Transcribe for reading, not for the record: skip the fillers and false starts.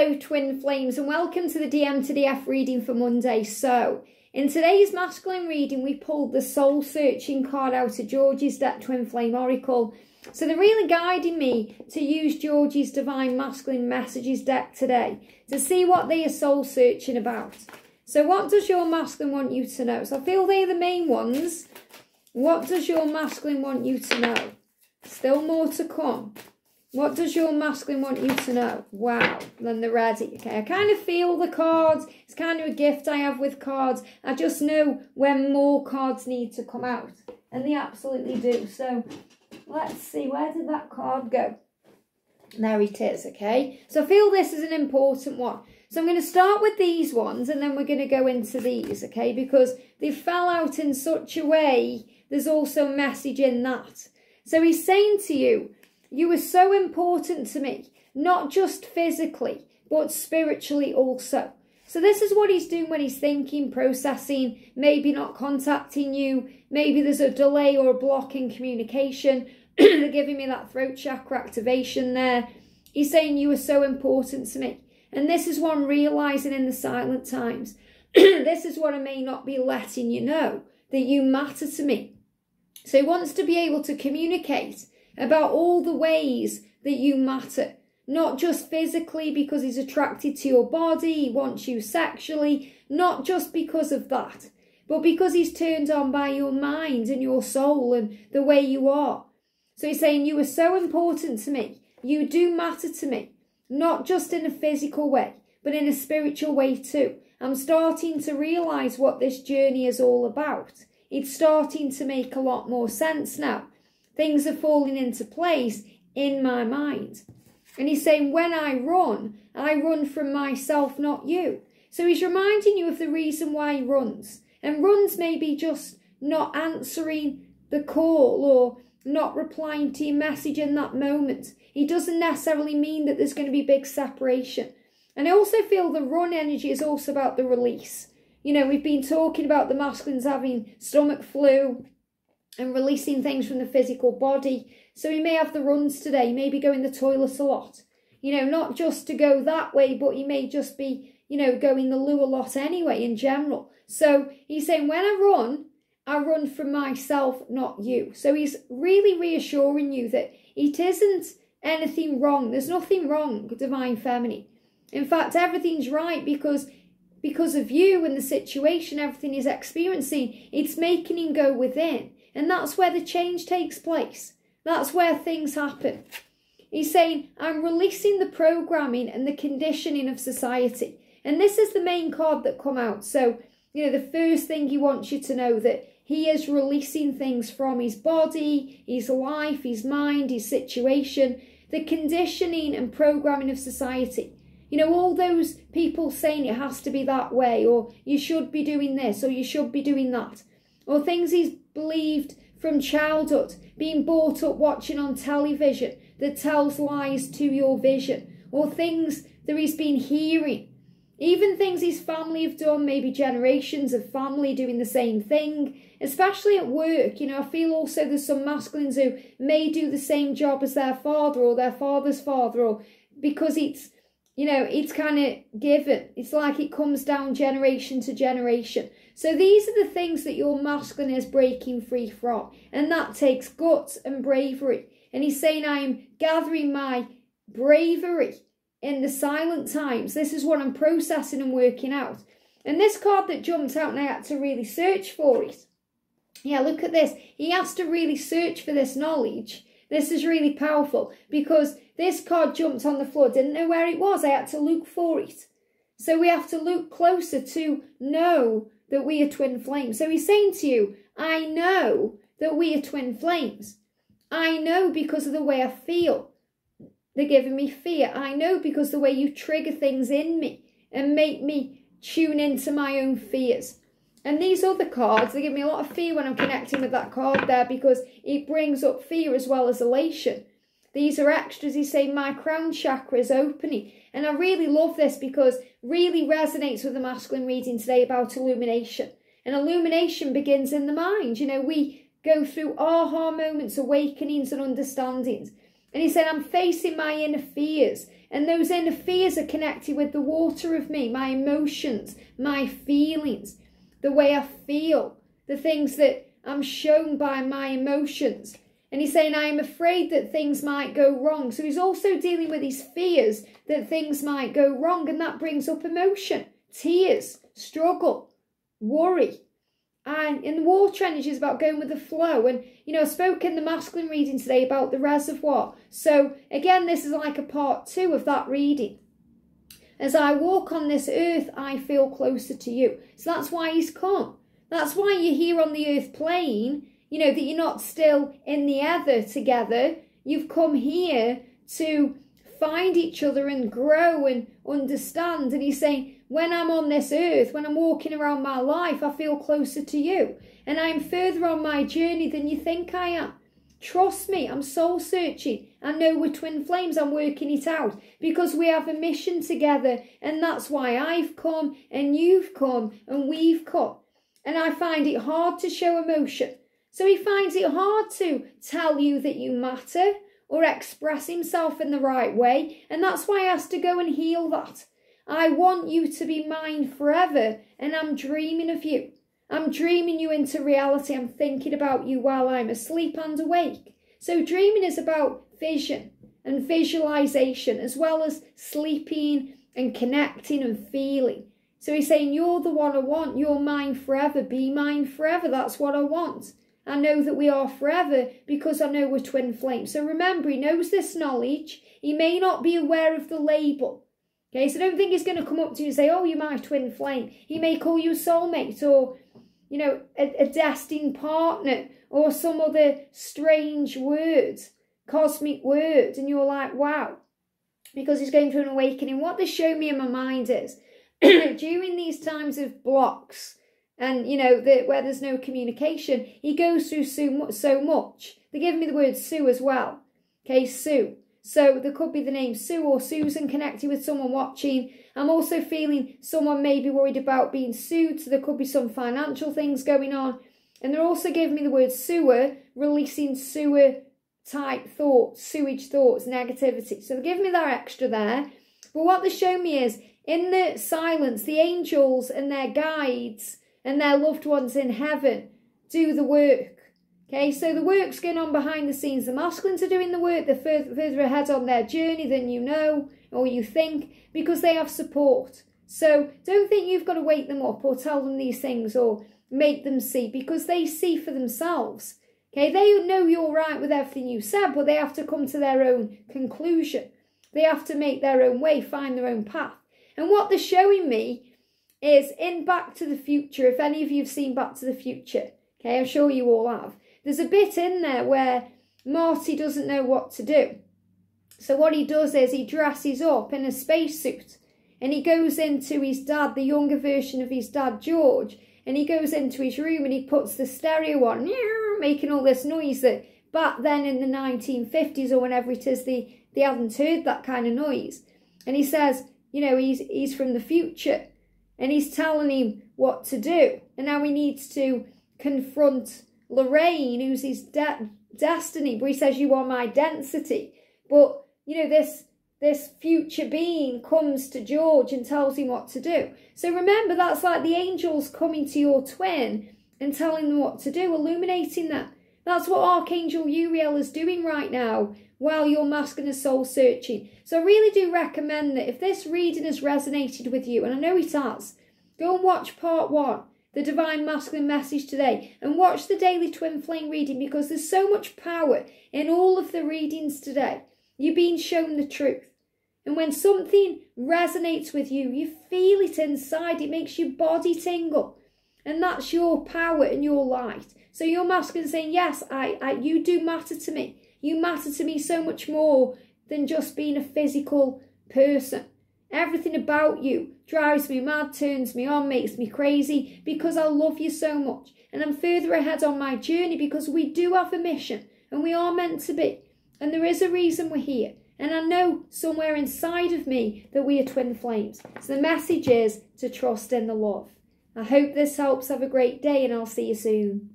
Hello twin flames and welcome to the DM to DF reading for Monday. So in today's masculine reading we pulled the soul searching card out of Georgie's deck, Twin Flame Oracle. So they're really guiding me to use Georgie's Divine Masculine Messages deck today to see what they are soul searching about. So what does your masculine want you to know? So I feel they're the main ones. What does your masculine want you to know? Still more to come. What does your masculine want you to know? Wow, then they're ready. Okay, I kind of feel the cards. It's kind of a gift I have with cards. I just know when more cards need to come out. And they absolutely do. So let's see, where did that card go? There it is, okay? So I feel this is an important one. So I'm going to start with these ones and then we're going to go into these, okay? Because they fell out in such a way, there's also a message in that. So he's saying to you, you are so important to me, not just physically, but spiritually also. So this is what he's doing when he's thinking, processing, maybe not contacting you. Maybe there's a delay or a block in communication. They're giving me that throat chakra activation there. He's saying you are so important to me. And this is what I'm realising in the silent times. This is what I may not be letting you know, that you matter to me. So he wants to be able to communicate about all the ways that you matter. Not just physically because he's attracted to your body, he wants you sexually, not just because of that, but because he's turned on by your mind and your soul and the way you are. So he's saying you are so important to me, you do matter to me, not just in a physical way, but in a spiritual way too. I'm starting to realise what this journey is all about. It's starting to make a lot more sense now. Things are falling into place in my mind. And he's saying, when I run from myself, not you. So he's reminding you of the reason why he runs. And runs maybe just not answering the call or not replying to your message in that moment. He doesn't necessarily mean that there's going to be big separation. And I also feel the run energy is also about the release. You know, we've been talking about the masculines having stomach flu and releasing things from the physical body. So he may have the runs today, maybe go in the toilet a lot. You know, not just to go that way, but he may just be, you know, going the loo a lot anyway in general. So he's saying, when I run from myself, not you. So he's really reassuring you that it isn't anything wrong. There's nothing wrong, Divine Feminine. In fact, everything's right because of you and the situation, everything he's experiencing, it's making him go within. And that's where the change takes place. That's where things happen. He's saying, I'm releasing the programming and the conditioning of society. And this is the main card that come out. So, you know, the first thing he wants you to know that he is releasing things from his body, his life, his mind, his situation, the conditioning and programming of society. You know, all those people saying it has to be that way, or you should be doing this, or you should be doing that. Or things he's believed from childhood, being brought up watching on television that tells lies to your vision. Or things that he's been hearing. Even things his family have done, maybe generations of family doing the same thing. Especially at work, you know, I feel also there's some masculines who may do the same job as their father or their father's father, or because it's, you know, it's kind of given. It's like it comes down generation to generation. So these are the things that your masculine is breaking free from. And that takes guts and bravery. And he's saying, I am gathering my bravery in the silent times. This is what I'm processing and working out. And this card that jumped out and I had to really search for it. Yeah, look at this. He has to really search for this knowledge. This is really powerful because this card jumped on the floor. Didn't know where it was. I had to look for it. So we have to look closer to know that we are twin flames. So he's saying to you, I know that we are twin flames. I know because of the way I feel. They're giving me fear. I know because the way you trigger things in me and make me tune into my own fears. And these other cards, they give me a lot of fear when I'm connecting with that card there because it brings up fear as well as elation. These are extras. He's saying my crown chakra is opening. And I really love this because it really resonates with the masculine reading today about illumination. And illumination begins in the mind. You know, we go through aha moments, awakenings and understandings. And he said, I'm facing my inner fears And those inner fears are connected with the water of me, my emotions, my feelings, the way I feel, the things that I'm shown by my emotions. And he's saying, I am afraid that things might go wrong. So he's also dealing with his fears that things might go wrong. And that brings up emotion, tears, struggle, worry. And in the water energy is about going with the flow. And, you know, I spoke in the masculine reading today about the reservoir. So again, this is like a part 2 of that reading. As I walk on this earth, I feel closer to you. So that's why he's come. That's why you're here on the earth plane, you know, that you're not still in the ether together. You've come here to find each other and grow and understand. And he's saying, when I'm on this earth, when I'm walking around my life, I feel closer to you. And I'm further on my journey than you think I am. Trust me, I'm soul searching. I know we're twin flames, I'm working it out. Because we have a mission together. And that's why I've come and you've come and we've come. And I find it hard to show emotion. So he finds it hard to tell you that you matter or express himself in the right way. And that's why he has to go and heal that. I want you to be mine forever, and I'm dreaming of you. I'm dreaming you into reality. I'm thinking about you while I'm asleep and awake. So dreaming is about vision and visualization, as well as sleeping and connecting and feeling. So he's saying, you're the one I want. You're mine forever. Be mine forever. That's what I want. I know that we are forever because I know we're twin flames. So remember, he knows this knowledge. He may not be aware of the label. Okay, so don't think he's going to come up to you and say, oh, you're my twin flame. He may call you a soulmate or, you know, a destined partner or some other strange word, cosmic word. And you're like, wow, because he's going through an awakening. What they show me in my mind is during these times of blocks and, you know, where there's no communication, he goes through so much. They give me the word Sue as well. Okay, Sue. So there could be the name Sue or Susan connected with someone watching. I'm also feeling someone may be worried about being sued. So there could be some financial things going on. And they're also giving me the word sewer, releasing sewer type thoughts, sewage thoughts, negativity. So they're giving me that extra there. But what they show me is in the silence, the angels and their guides and their loved ones in heaven do the work. Okay, so the work's going on behind the scenes. The masculines are doing the work. They're further ahead on their journey than you know or you think because they have support. So don't think you've got to wake them up or tell them these things or make them see because they see for themselves. Okay, they know you're right with everything you said, but they have to come to their own conclusion. They have to make their own way, find their own path. And what they're showing me is in Back to the Future, if any of you have seen Back to the Future, okay, I'm sure you all have. There's a bit in there where Marty doesn't know what to do. So what he does is he dresses up in a spacesuit and he goes into his dad, the younger version of his dad, George, and he goes into his room and he puts the stereo on, making all this noise that back then in the 1950s or whenever it is, they hadn't heard that kind of noise. And he says, you know, he's from the future and he's telling him what to do. And now he needs to confront Lorraine, who's his destiny, but he says, you are my density. But, you know, this future being comes to George and tells him what to do. So remember, that's like the angels coming to your twin and telling them what to do, illuminating that. That's what Archangel Uriel is doing right now while your masculine is soul searching. So I really do recommend that if this reading has resonated with you, and I know it has, go and watch part 1. The Divine Masculine Message today, and watch the Daily Twin Flame reading because there's so much power in all of the readings today. You're being shown the truth. And when something resonates with you, you feel it inside. It makes your body tingle. And that's your power and your light. So your masculine saying, yes, you do matter to me. You matter to me so much more than just being a physical person. Everything about you drives me mad, turns me on, makes me crazy because I love you so much. And I'm further ahead on my journey because we do have a mission and we are meant to be. And there is a reason we're here. And I know somewhere inside of me that we are twin flames. So the message is to trust in the love. I hope this helps. Have a great day and I'll see you soon.